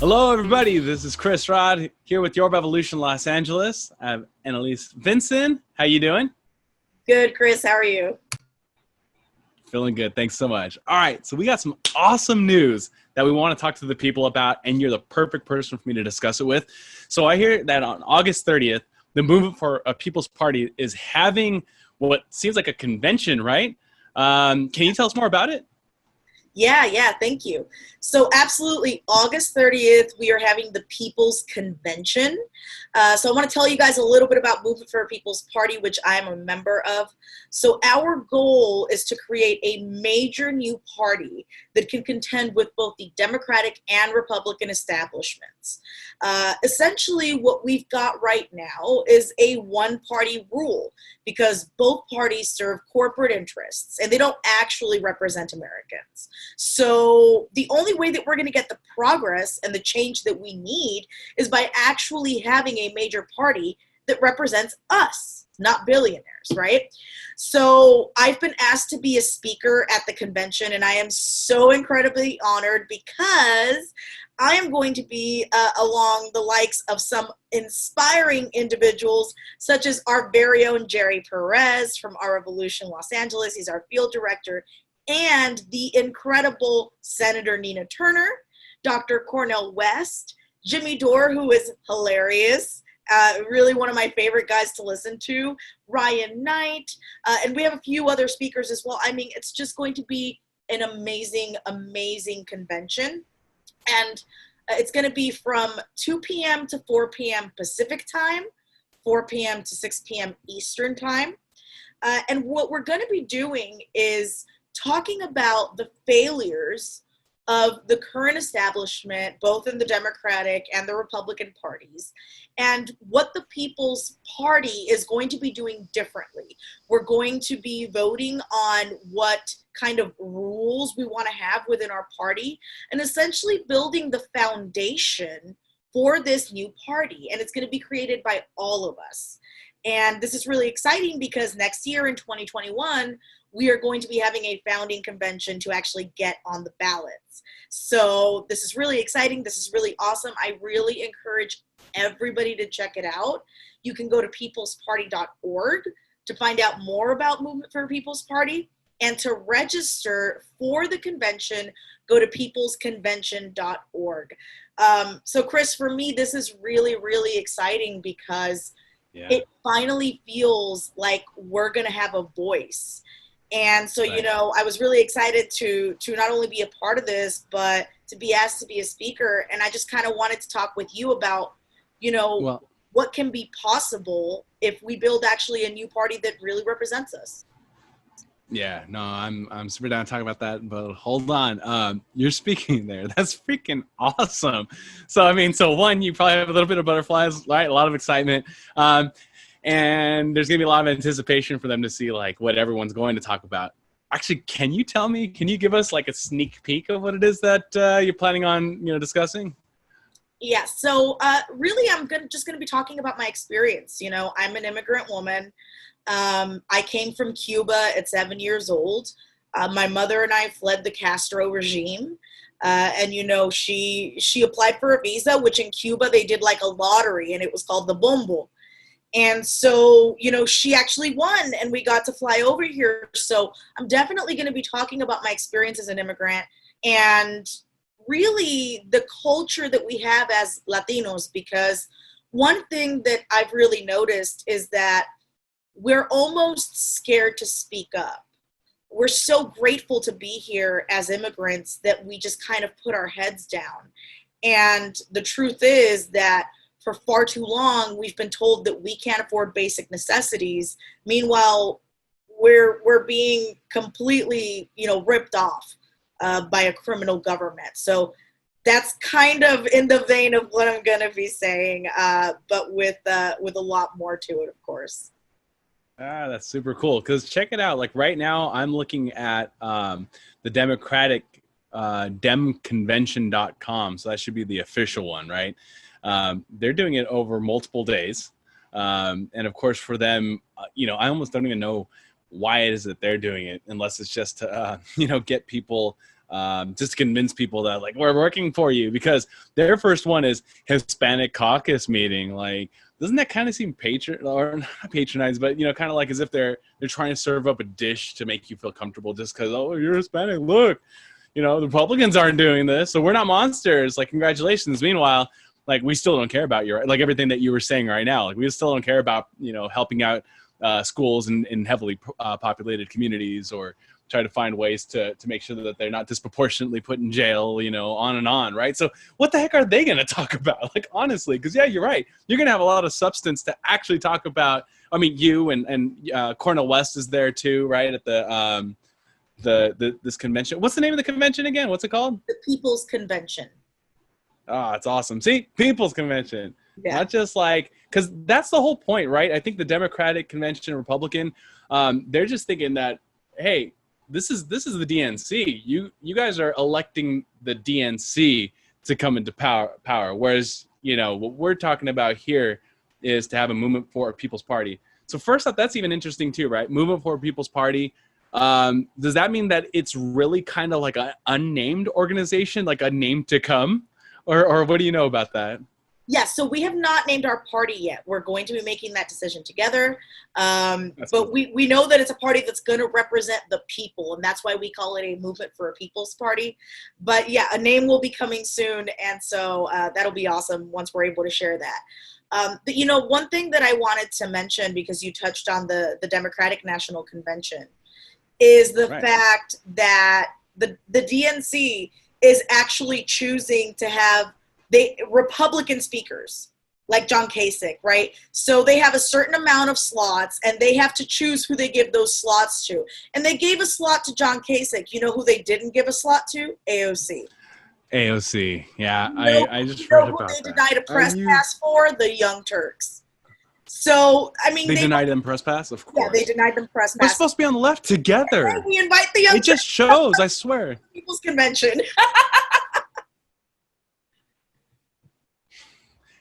Hello, everybody. This is Chris Rod here with Your Revolution Los Angeles. I have Annalise Vincent. How you doing? Good, Chris. How are you? Feeling good. Thanks so much. All right. So we got some awesome news that we want to talk to the people about, and you're the perfect person for me to discuss it with. So I hear that on August 30th, the Movement for a People's Party is having what seems like a convention, right? Can you tell us more about it? Yeah, thank you. So absolutely, August 30th, we are having the People's Convention. So I want to tell you guys a little bit about Movement for a People's Party, which I am a member of. So our goal is to create a major new party that can contend with both the Democratic and Republican establishments. Essentially, what we've got right now is a one-party rule because both parties serve corporate interests and they don't actually represent Americans. So the only way that we're going to get the progress and the change that we need is by actually having a major party that represents us, not billionaires, right? So I've been asked to be a speaker at the convention, and I am so incredibly honored because I am going to be along the likes of some inspiring individuals, such as our very own Jerry Perez from Our Revolution Los Angeles. He's our field director. And the incredible Senator Nina Turner, Dr. Cornel West, Jimmy Dore, who is hilarious, really one of my favorite guys to listen to, Ryan Knight, and we have a few other speakers as well. I mean, it's just going to be an amazing, amazing convention. And it's going to be from 2 p.m. to 4 p.m. Pacific time, 4 p.m. to 6 p.m. Eastern time. And what we're going to be doing is talking about the failures of the current establishment, both in the Democratic and the Republican parties, and what the People's Party is going to be doing differently. We're going to be voting on what kind of rules we want to have within our party and essentially building the foundation for this new party. And it's going to be created by all of us. And this is really exciting because next year in 2021, we are going to be having a founding convention to actually get on the ballots. So this is really exciting. This is really awesome. I really encourage everybody to check it out. You can go to peoplesparty.org to find out more about Movement for People's Party. And to register for the convention, go to peoplesconvention.org. So Chris, for me, this is really, really exciting because it finally feels like we're going to have a voice. And so, Right. I was really excited to not only be a part of this, but to be asked to be a speaker. And I just kind of wanted to talk with you about, what can be possible if we build actually a new party that really represents us. Yeah, no, I'm super down to talk about that, but hold on. You're speaking there. That's freaking awesome. So one, you probably have a little bit of butterflies, right? A lot of excitement. And there's going to be a lot of anticipation for them to see like what everyone's going to talk about. Actually, can you give us like a sneak peek of what it is that you're planning on, discussing? Yeah, so really just going to be talking about my experience. I'm an immigrant woman. I came from Cuba at 7 years old. My mother and I fled the Castro regime. And she applied for a visa, which in Cuba they did like a lottery, and it was called the Bombo. And so, she actually won and we got to fly over here. So I'm definitely going to be talking about my experience as an immigrant and really the culture that we have as Latinos, because one thing that I've really noticed is that we're almost scared to speak up. We're so grateful to be here as immigrants that we just kind of put our heads down. And the truth is that for far too long, we've been told that we can't afford basic necessities. Meanwhile, we're being completely, ripped off by a criminal government. So that's kind of in the vein of what I'm going to be saying, but with a lot more to it, of course. That's super cool. Because check it out. Like right now, I'm looking at the Democratic demconvention.com. So that should be the official one, right? They're doing it over multiple days. And of course, for them, I almost don't even know why it is that they're doing it, unless it's just to, get people just to convince people that like we're working for you, because their first one is Hispanic Caucus meeting. Like, doesn't that kind of seem or not patronized, but kind of like as if they're trying to serve up a dish to make you feel comfortable just because, oh, you're Hispanic, look, the Republicans aren't doing this, so we're not monsters. Like, congratulations. Meanwhile, like, we still don't care about like everything that you were saying right now. Like, we still don't care about helping out schools in heavily populated communities, or try to find ways to make sure that they're not disproportionately put in jail, on and on, right? So what the heck are they going to talk about? Like, honestly, because yeah, you're right. You're going to have a lot of substance to actually talk about. I mean, you and Cornel West is there too, right? At this convention. What's the name of the convention again? What's it called? The People's Convention. Oh, it's awesome. See, People's Convention. Yeah. Not just like, because that's the whole point, right? I think the Democratic Convention, Republican, they're just thinking that, hey, this is the DNC. You guys are electing the DNC to come into power. Whereas, what we're talking about here is to have a movement for a People's Party. So first off, that's even interesting too, right? Movement for a People's Party. Does that mean that it's really kind of like an unnamed organization, like a name to come? Or what do you know about that? Yes, so we have not named our party yet. We're going to be making that decision together. But cool. we know that it's a party that's going to represent the people, and that's why we call it a movement for a people's party. But yeah, a name will be coming soon, and so that'll be awesome once we're able to share that. But, one thing that I wanted to mention, because you touched on the Democratic National Convention, is the fact that the DNC is actually choosing to have Republican speakers like John Kasich, right? So they have a certain amount of slots, and they have to choose who they give those slots to. And they gave a slot to John Kasich. You know who they didn't give a slot to? AOC. AOC, yeah. I just heard about that. They that. denied a press pass for the Young Turks. So, I mean, they denied them press pass, of course. Yeah, they denied them press pass. We're supposed to be on the left together. Hey, we invite the Young It just shows, I swear. People's Convention.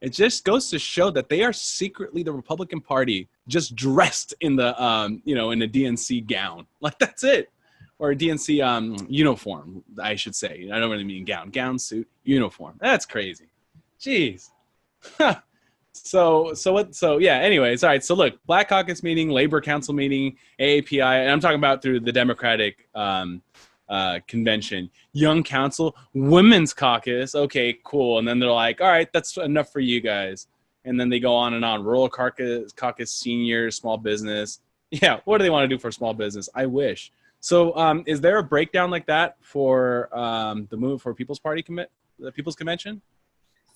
It just goes to show that they are secretly the Republican Party, just dressed in the, in a DNC gown. Like, that's it. Or a DNC uniform, I should say. I don't really mean gown. Gown, suit, uniform. That's crazy. Jeez. So yeah, anyways, all right. So look, Black Caucus meeting, Labor Council meeting, AAPI, and I'm talking about through the Democratic convention, Young Council, Women's Caucus. Okay, cool. And then they're like, all right, that's enough for you guys. And then they go on and on. Rural Caucus, Senior, Small Business. Yeah, what do they want to do for small business? I wish. So is there a breakdown like that for the Movement for People's Party the People's Convention?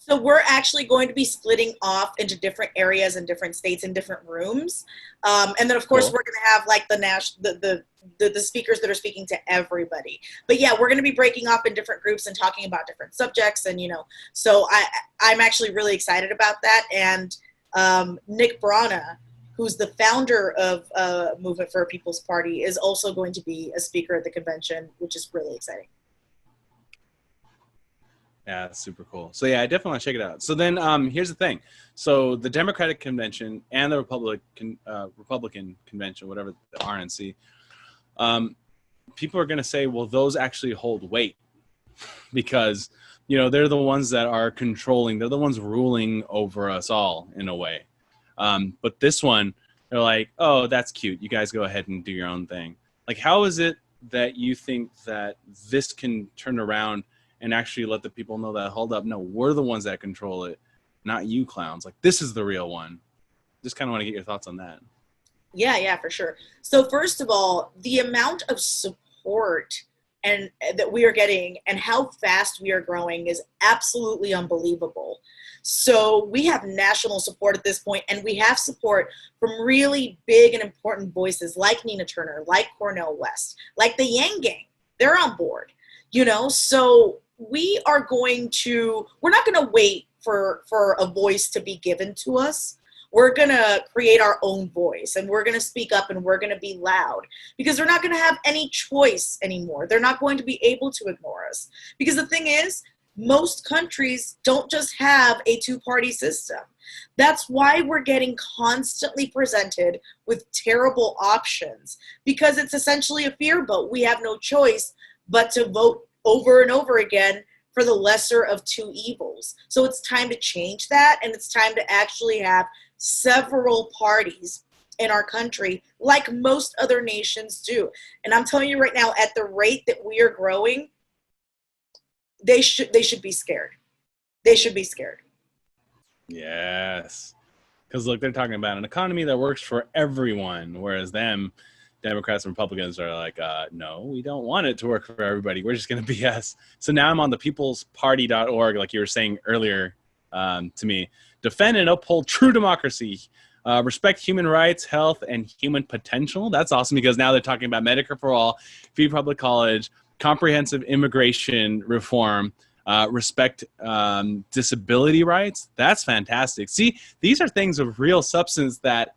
So we're actually going to be splitting off into different areas in different states in different rooms. And then, of course, We're going to have like the speakers that are speaking to everybody. But yeah, we're going to be breaking off in different groups and talking about different subjects. And, so I'm actually really excited about that. And Nick Brana, who's the founder of Movement for a People's Party, is also going to be a speaker at the convention, which is really exciting. Yeah, that's super cool. So yeah, I definitely want to check it out. So then here's the thing. So the Democratic Convention and the Republican Convention, whatever, the RNC, people are going to say, well, those actually hold weight because, they're the ones that are controlling. They're the ones ruling over us all in a way. But this one, they're like, oh, that's cute. You guys go ahead and do your own thing. Like, how is it that you think that this can turn around and actually let the people know that, hold up, no, we're the ones that control it, not you clowns. Like, this is the real one. Just kind of want to get your thoughts on that. Yeah, for sure. So first of all, the amount of support and that we are getting and how fast we are growing is absolutely unbelievable. So we have national support at this point, and we have support from really big and important voices like Nina Turner, like Cornel West, like the Yang Gang. They're on board, so we're not going to wait for a voice to be given to us. We're going to create our own voice, and we're going to speak up, and we're going to be loud, because they're not going to have any choice anymore. They're not going to be able to ignore us, because the thing is, most countries don't just have a two-party system. That's why we're getting constantly presented with terrible options, because it's essentially a fear vote. We have no choice but to vote over and over again for the lesser of two evils. So it's time to change that, and it's time to actually have several parties in our country like most other nations do. And I'm telling you right now, at the rate that we are growing, they should be scared. They should be scared. Yes. Because look, they're talking about an economy that works for everyone, whereas Democrats and Republicans are like, no, we don't want it to work for everybody. We're just going to BS. So now I'm on the peoplesparty.org, like you were saying earlier to me. Defend and uphold true democracy. Respect human rights, health, and human potential. That's awesome, because now they're talking about Medicare for all, free public college, comprehensive immigration reform, respect disability rights. That's fantastic. See, these are things of real substance that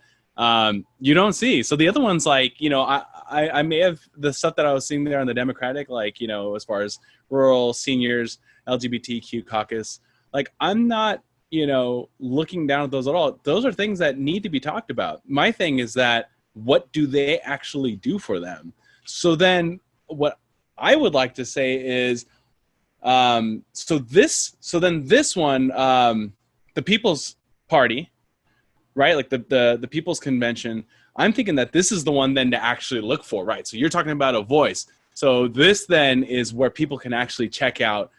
you don't see. So the other ones, like, I may have the stuff that I was seeing there on the Democratic, like, as far as rural, seniors, LGBTQ caucus, like, I'm not, looking down at those at all. Those are things that need to be talked about. My thing is that, what do they actually do for them? So then what I would like to say is, so then this one, the People's Party, right? Like the People's Convention, I'm thinking that this is the one then to actually look for, right? So you're talking about a voice. So this then is where people can actually check out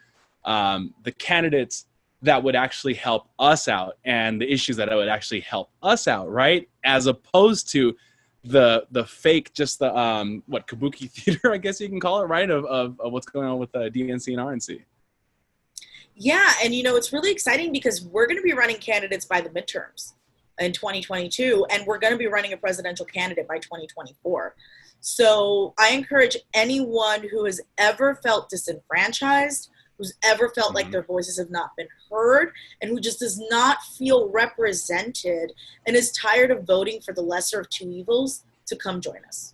the candidates that would actually help us out, and the issues that would actually help us out, right? As opposed to the fake, just the kabuki theater, I guess you can call it, right? Of what's going on with the DNC and RNC. Yeah, and it's really exciting because we're going to be running candidates by the midterms in 2022, and we're going to be running a presidential candidate by 2024. So I encourage anyone who has ever felt disenfranchised, who's ever felt like their voices have not been heard, and who just does not feel represented and is tired of voting for the lesser of two evils, to come join us.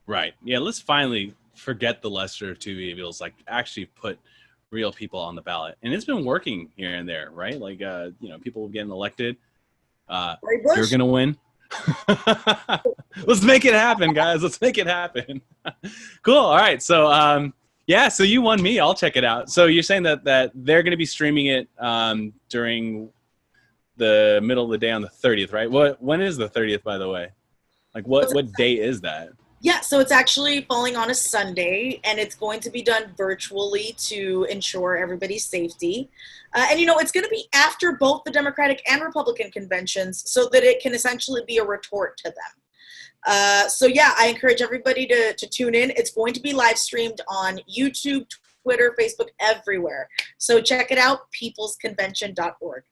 Right. Yeah, let's finally forget the lesser of two evils, like actually put real people on the ballot. And it's been working here and there, right? Like, people getting elected. You're going to win. Let's make it happen, guys. Let's make it happen. Cool. All right. So, yeah, so you won me. I'll check it out. So you're saying that they're going to be streaming it during the middle of the day on the 30th, right? When is the 30th, by the way? Like, what day is that? Yeah, so it's actually falling on a Sunday, and it's going to be done virtually to ensure everybody's safety. And, it's going to be after both the Democratic and Republican conventions, so that it can essentially be a retort to them. So, yeah, I encourage everybody to tune in. It's going to be live streamed on YouTube, Twitter, Facebook, everywhere. So check it out, peoplesconvention.org.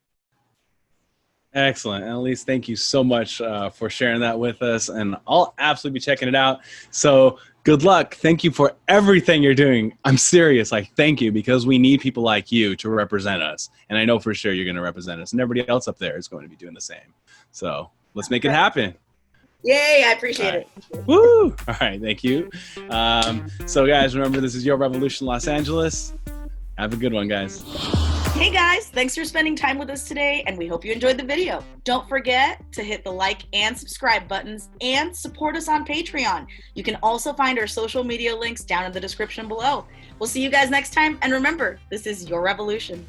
Excellent. Annalise, thank you so much for sharing that with us, and I'll absolutely be checking it out. So good luck. Thank you for everything you're doing. I'm serious. Thank you, because we need people like you to represent us, and I know for sure you're going to represent us, and everybody else up there is going to be doing the same. So let's make it happen. Yay, I appreciate it. Woo! All right, thank you. So guys, remember, this is Your Revolution Los Angeles. Have a good one, guys. Hey guys, thanks for spending time with us today, and we hope you enjoyed the video. Don't forget to hit the like and subscribe buttons and support us on Patreon. You can also find our social media links down in the description below. We'll see you guys next time, and remember, this is Your Revolution.